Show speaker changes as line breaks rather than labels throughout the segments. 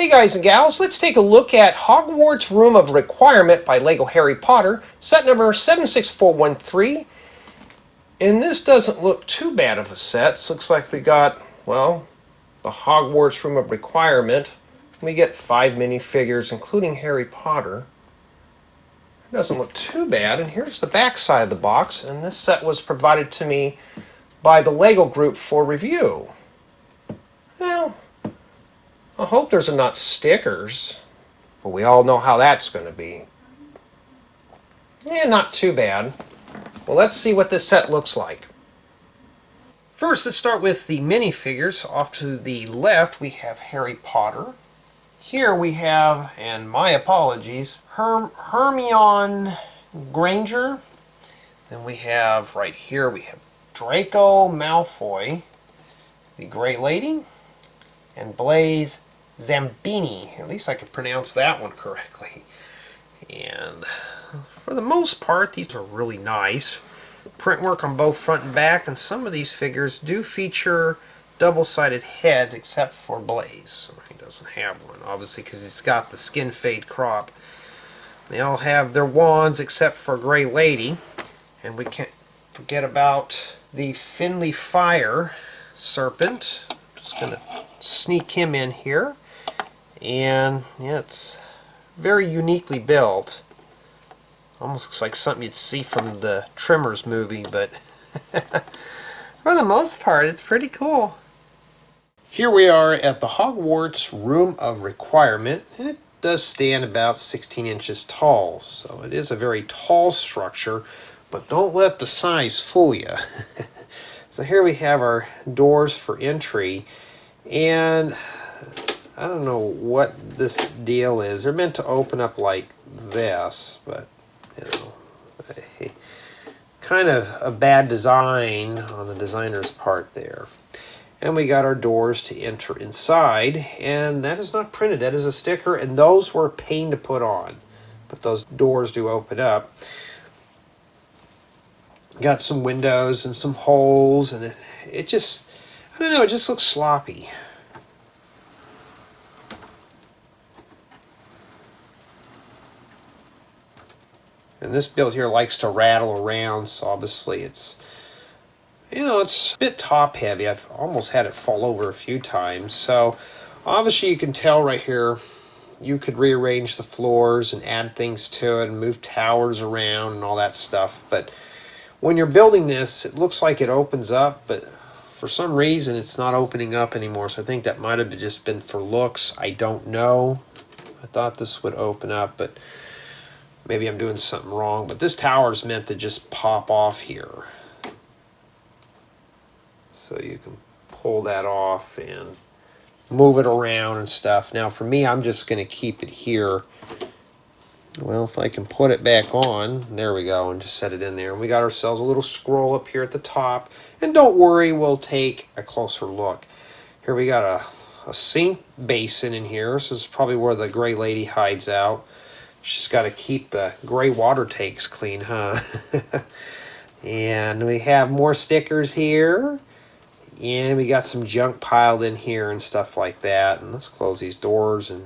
Hey guys and gals, let's take a look at Hogwarts Room of Requirement by LEGO Harry Potter, set number 76413. And this doesn't look too bad of a set. It looks like we got, well, the Hogwarts Room of Requirement. We get 5 minifigures, including Harry Potter. It doesn't look too bad. And here's the back side of the box. And this set was provided to me by the LEGO group for review. Well, I hope there's not stickers, but we all know how that's going to be. Yeah, not too bad. Well, let's see what this set looks like. First, let's start with the minifigures. Off to the left, we have Harry Potter. Here we have, and my apologies, Hermione Granger. Then we have, right here, we have Draco Malfoy, the Great Lady, and Blaise Zabini. At least I could pronounce that one correctly. And for the most part, these are really nice. Print work on both front and back, and some of these figures do feature double-sided heads, except for Blaise. He doesn't have one, obviously, because he's got the skin fade crop. They all have their wands, except for Great Lady. And we can't forget about the Fiendfyre serpent. Just going to sneak him in here. And yeah, it's very uniquely built. Almost looks like something you'd see from the Tremors movie, but for the most part, it's pretty cool. Here we are at the Hogwarts Room of Requirement, and it does stand about 16 inches tall, so it is a very tall structure, but don't let the size fool you. So here we have our doors for entry, and I don't know what this deal is. They're meant to open up like this, but you know, kind of a bad design on the designer's part there. And we got our doors to enter inside, and that is not printed. That is a sticker, and those were a pain to put on, but those doors do open up. Got some windows and some holes, and it just, I don't know, it just looks sloppy. And this build here likes to rattle around, so obviously it's, you know, it's a bit top heavy. I've almost had it fall over a few times. So obviously you can tell right here, you could rearrange the floors and add things to it and move towers around and all that stuff. But when you're building this, it looks like it opens up, but for some reason it's not opening up anymore. So I think that might have just been for looks. I don't know. I thought this would open up, but maybe I'm doing something wrong. But this tower is meant to just pop off here. So you can pull that off and move it around and stuff. Now for me, I'm just going to keep it here. Well, if I can put it back on, there we go, and just set it in there. And we got ourselves a little scroll up here at the top. And don't worry, we'll take a closer look. Here we got a sink basin in here. This is probably where the Gray Lady hides out. She's got to keep the gray water tanks clean, huh? And we have more stickers here. And we got some junk piled in here and stuff like that. And let's close these doors. And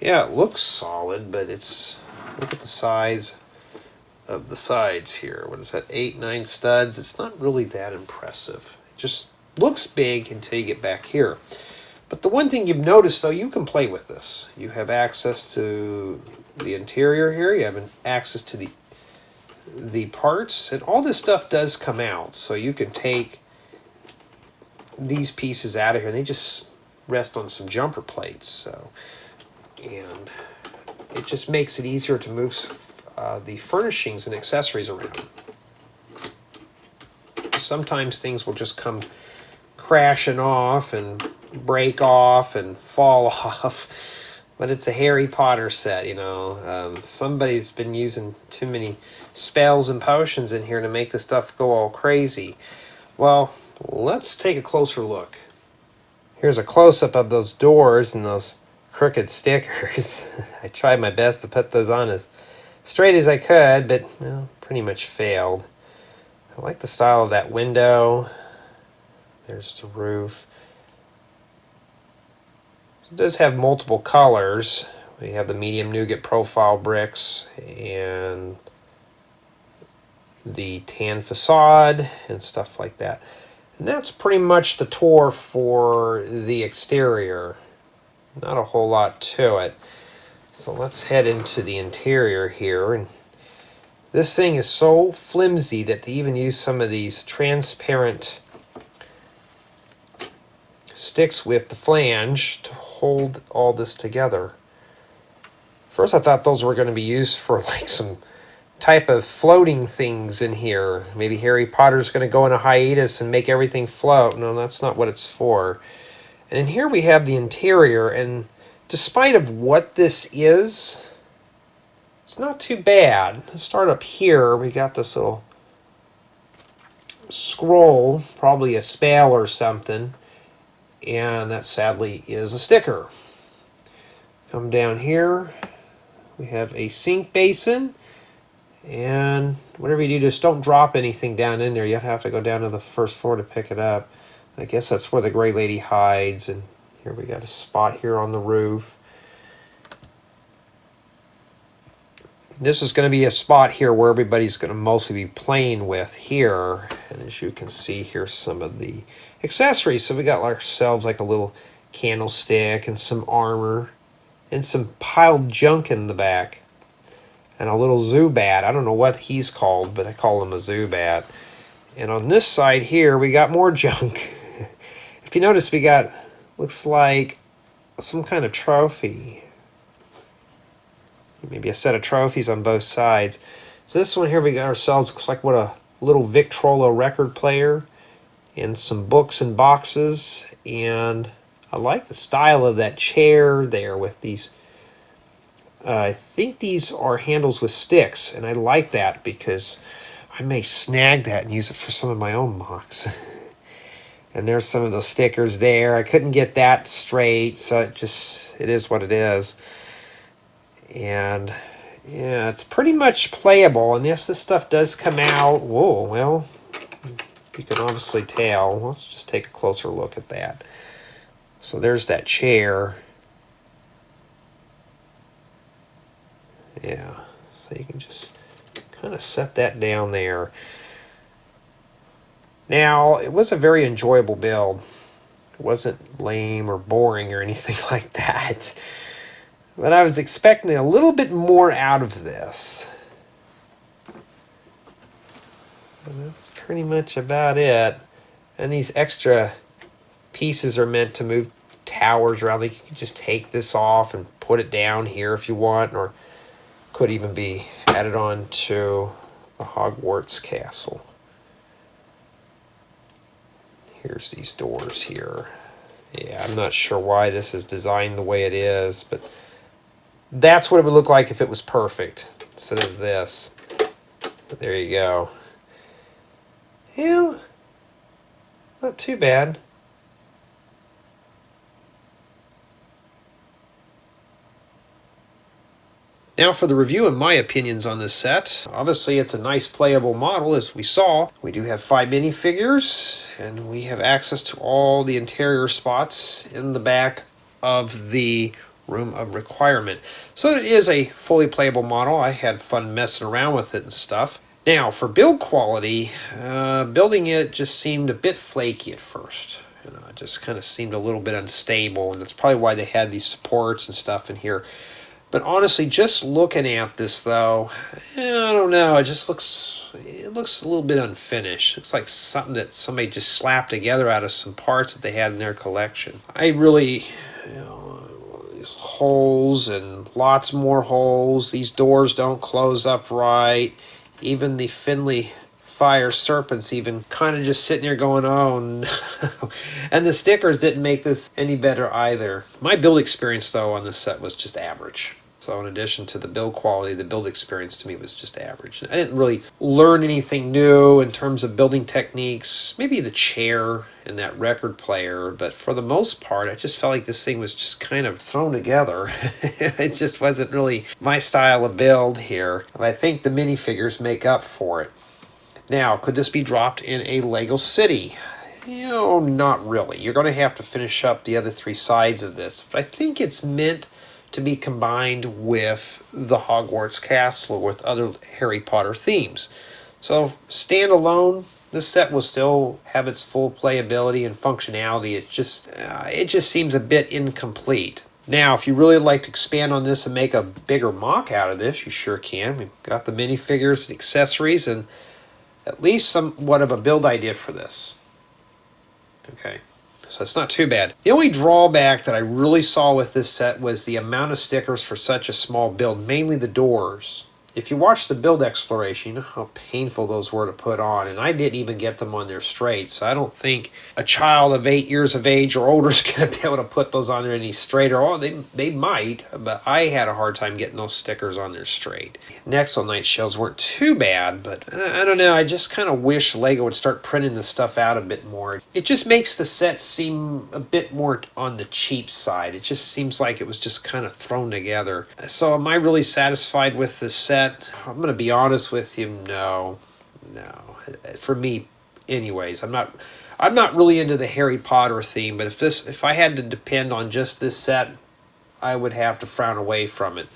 yeah, it looks solid, but it's, look at the size of the sides here. What is that, 8, 9 studs? It's not really that impressive. It just looks big until you get back here. But the one thing you've noticed, though, you can play with this. You have access to the interior here. You have access to the parts. And all this stuff does come out. So you can take these pieces out of here. And they just rest on some jumper plates. So, and it just makes it easier to move the furnishings and accessories around. Sometimes things will just come crashing off and break off and fall off, but it's a Harry Potter set, you know. Somebody's been using too many spells and potions in here to make the stuff go all crazy. Well, let's take a closer look. Here's a close-up of those doors and those crooked stickers. I tried my best to put those on as straight as I could, but well, pretty much failed. I like the style of that window. There's the roof. It does have multiple colors. We have the medium nougat profile bricks and the tan facade and stuff like that. And that's pretty much the tour for the exterior. Not a whole lot to it. So let's head into the interior here. And this thing is so flimsy that they even use some of these transparent sticks with the flange to hold all this together. First I thought those were going to be used for like some type of floating things in here. Maybe Harry Potter's going to go on a hiatus and make everything float. No, that's not what it's for. And in here we have the interior, and despite of what this is, it's not too bad. Let's start up here. We got this little scroll, probably a spell or something, and that sadly is a sticker. Come down here, we have a sink basin, and whatever you do, just don't drop anything down in there. You have to go down to the first floor to pick it up. I guess that's where the Gray Lady hides, and here we got a spot here on the roof. This is going to be a spot here where everybody's going to mostly be playing with here. And as you can see, here's some of the accessories. So we got ourselves like a little candlestick and some armor and some piled junk in the back. And a little Zubat. I don't know what he's called, but I call him a Zubat. And on this side here, we got more junk. If you notice, we got, looks like some kind of trophy. Maybe a set of trophies on both sides. So this one here we got ourselves, looks like what a little Victrola record player. And some books and boxes. And I like the style of that chair there with these. I think these are handles with sticks. And I like that because I may snag that and use it for some of my own mocks. And there's some of the stickers there. I couldn't get that straight, so it is what it is. And yeah, it's pretty much playable. And yes, this stuff does come out. Whoa, well, you can obviously tell. Let's just take a closer look at that. So there's that chair. Yeah, so you can just kind of set that down there. Now, it was a very enjoyable build. It wasn't lame or boring or anything like that. But I was expecting a little bit more out of this. And that's pretty much about it. And these extra pieces are meant to move towers around. Like you can just take this off and put it down here if you want, or could even be added on to the Hogwarts castle. Here's these doors here. Yeah, I'm not sure why this is designed the way it is, but that's what it would look like if it was perfect instead of this. But there you go. Yeah, not too bad. Now for the review and my opinions on this set. Obviously it's a nice playable model as we saw. We do have 5 minifigures and we have access to all the interior spots in the back of the room of requirement. So it is a fully playable model. I had fun messing around with it and stuff. Now for build quality, building it just seemed a bit flaky at first. You know, it just kind of seemed a little bit unstable, and that's probably why they had these supports and stuff in here. But honestly, just looking at this though, I don't know, it looks a little bit unfinished. It's like something that somebody just slapped together out of some parts that they had in their collection. I really, these holes and lots more holes. These doors don't close up right. Even the Fiendfyre serpent's even kind of just sitting there going, oh no. And the stickers didn't make this any better either. My build experience though on this set was just average. So in addition to the build quality, the build experience to me was just average. I didn't really learn anything new in terms of building techniques. Maybe the chair and that record player, but for the most part, I just felt like this thing was just kind of thrown together. It just wasn't really my style of build here. And I think the minifigures make up for it. Now, could this be dropped in a Lego city? Not really. You're going to have to finish up the other 3 sides of this. But I think it's meant to be combined with the Hogwarts castle or with other Harry Potter themes. So standalone, this set will still have its full playability and functionality. It just seems a bit incomplete. Now, if you really like to expand on this and make a bigger mock out of this, you sure can. We've got the minifigures, the accessories, and at least somewhat of a build idea for this. Okay, so it's not too bad. The only drawback that I really saw with this set was the amount of stickers for such a small build, mainly the doors. If you watch the build exploration, you know how painful those were to put on, and I didn't even get them on there straight, so I don't think a child of 8 years of age or older is going to be able to put those on there any straighter. Oh, they might, but I had a hard time getting those stickers on there straight. Nexo Knight shells weren't too bad, but I don't know, I just kind of wish LEGO would start printing this stuff out a bit more. It just makes the set seem a bit more on the cheap side. It just seems like it was just kind of thrown together. So am I really satisfied with this set? I'm going to be honest with you, no. For me, anyways, I'm not really into the Harry Potter theme, but if I had to depend on just this set, I would have to frown away from it.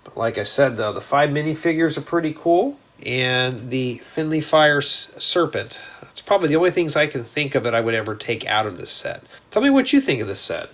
But like I said, though, the 5 minifigures are pretty cool, and the Fiendfyre serpent. That's probably the only things I can think of that I would ever take out of this set. Tell me what you think of this set.